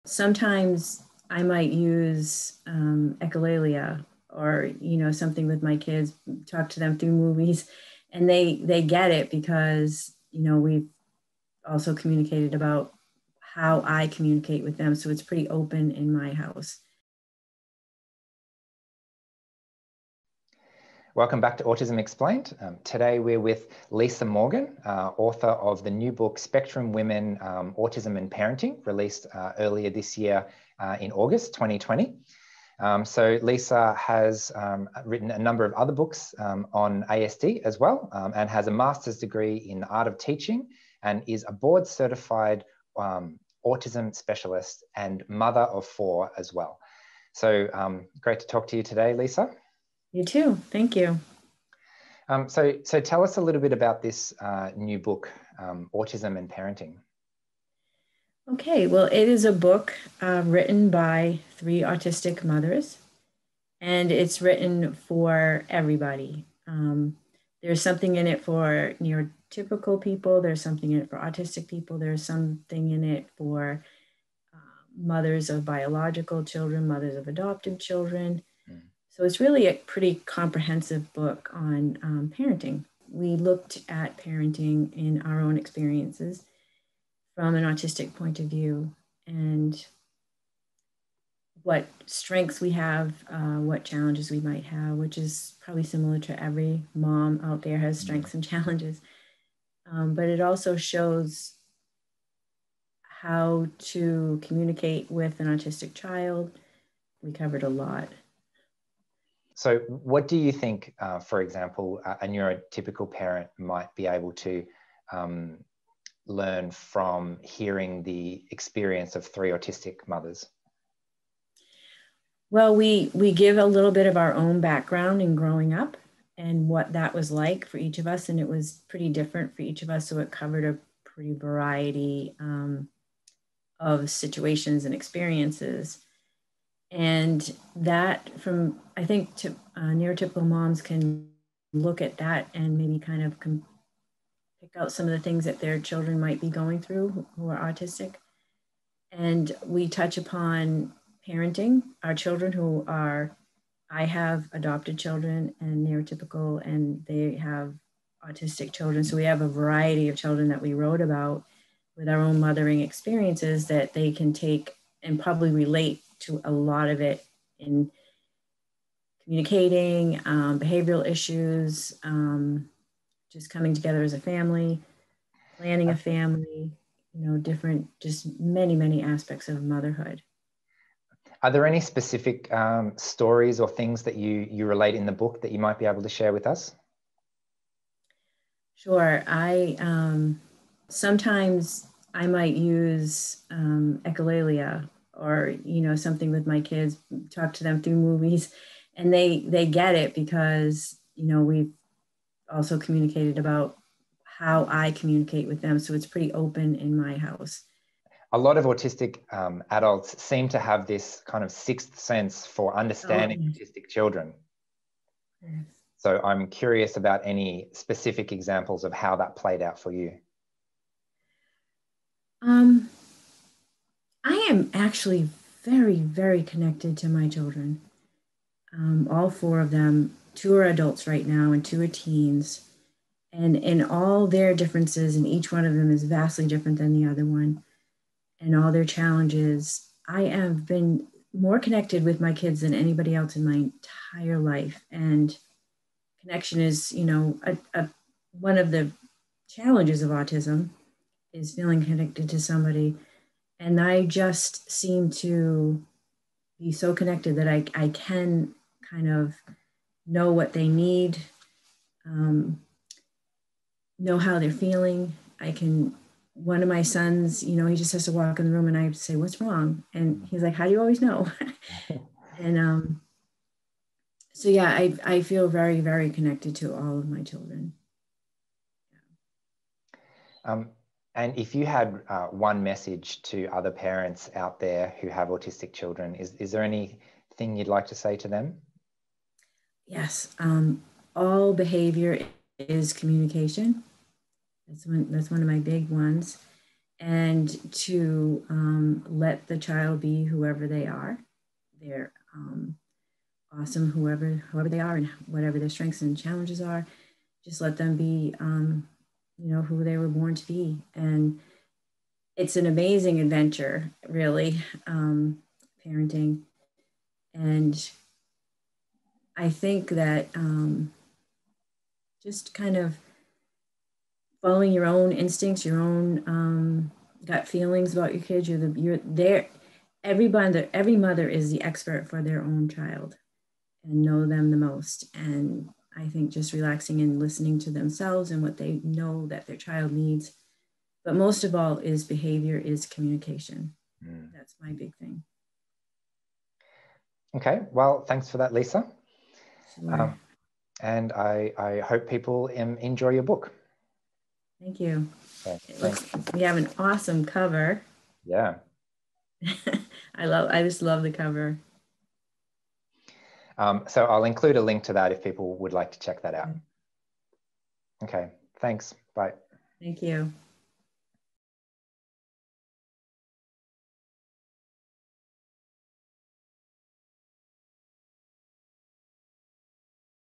Sometimes I might use echolalia or, something with my kids, talk to them through movies, and they get it because, we've also communicated about how I communicate with them. So it's pretty open in my house. Welcome back to Autism Explained. Today we're with Lisa Morgan, author of the new book Spectrum Women, Autism and Parenting, released earlier this year in August 2020. So Lisa has written a number of other books on ASD as well, and has a master's degree in the art of teaching and is a board certified autism specialist and mother of 4 as well. So great to talk to you today, Lisa. You too. Thank you. So tell us a little bit about this new book, Autism and Parenting. Okay, well, it is a book written by 3 autistic mothers, and it's written for everybody. There's something in it for neurotypical people. There's something in it for autistic people. There's something in it for mothers of biological children, mothers of adopted children. So it's really a pretty comprehensive book on parenting. We looked at parenting in our own experiences from an autistic point of view and what strengths we have, what challenges we might have, which is probably similar to every mom out there has strengths and challenges. But it also shows how to communicate with an autistic child. We covered a lot. So what do you think, for example, a neurotypical parent might be able to learn from hearing the experience of 3 autistic mothers? Well, we give a little bit of our own background in growing up and what that was like for each of us. And it was pretty different for each of us. So it covered a pretty variety of situations and experiences. And that I think neurotypical moms can look at that and maybe kind of pick out some of the things that their children might be going through who are autistic. And we touch upon parenting our children I have adopted children and neurotypical, and they have autistic children. So we have a variety of children that we wrote about with our own mothering experiences that they can take and probably relate to a lot of it in communicating, behavioral issues, just coming together as a family, planning a family, different, just many, many aspects of motherhood. Are there any specific stories or things that you relate in the book that you might be able to share with us? Sure. Sometimes I might use echolalia or, something with my kids, talk to them through movies, and they get it because, we've also communicated about how I communicate with them. So it's pretty open in my house. A lot of autistic adults seem to have this kind of sixth sense for understanding autistic children. Yes. So I'm curious about any specific examples of how that played out for you. I am actually very, very connected to my children. All 4 of them, 2 are adults right now and 2 are teens. And in all their differences, and each one of them is vastly different than the other one, and all their challenges, I have been more connected with my kids than anybody else in my entire life. And connection is, one of the challenges of autism is feeling connected to somebody. And I just seem to be so connected that I can kind of know what they need, know how they're feeling. One of my sons, he just has to walk in the room and I have to say, "What's wrong?" And he's like, "How do you always know?" And so yeah, I feel very, very connected to all of my children. And if you had one message to other parents out there who have autistic children, is there anything you'd like to say to them? Yes, all behavior is communication. That's one of my big ones. and to let the child be whoever they are. They're awesome, whoever they are, and whatever their strengths and challenges are. Just let them be, who they were born to be. And it's an amazing adventure, really, parenting. And I think that just kind of following your own instincts, your own gut feelings about your kids. You're there. Every mother is the expert for their own child and know them the most. And I think just relaxing and listening to themselves and what they know that their child needs. But most of all is behavior, is communication. That's my big thing. Okay, well, thanks for that, Lisa. Sure. And I hope people enjoy your book. Thank you. Okay, We have an awesome cover. Yeah. I just love the cover. So I'll include a link to that if people would like to check that out. Okay, thanks. Bye. Thank you.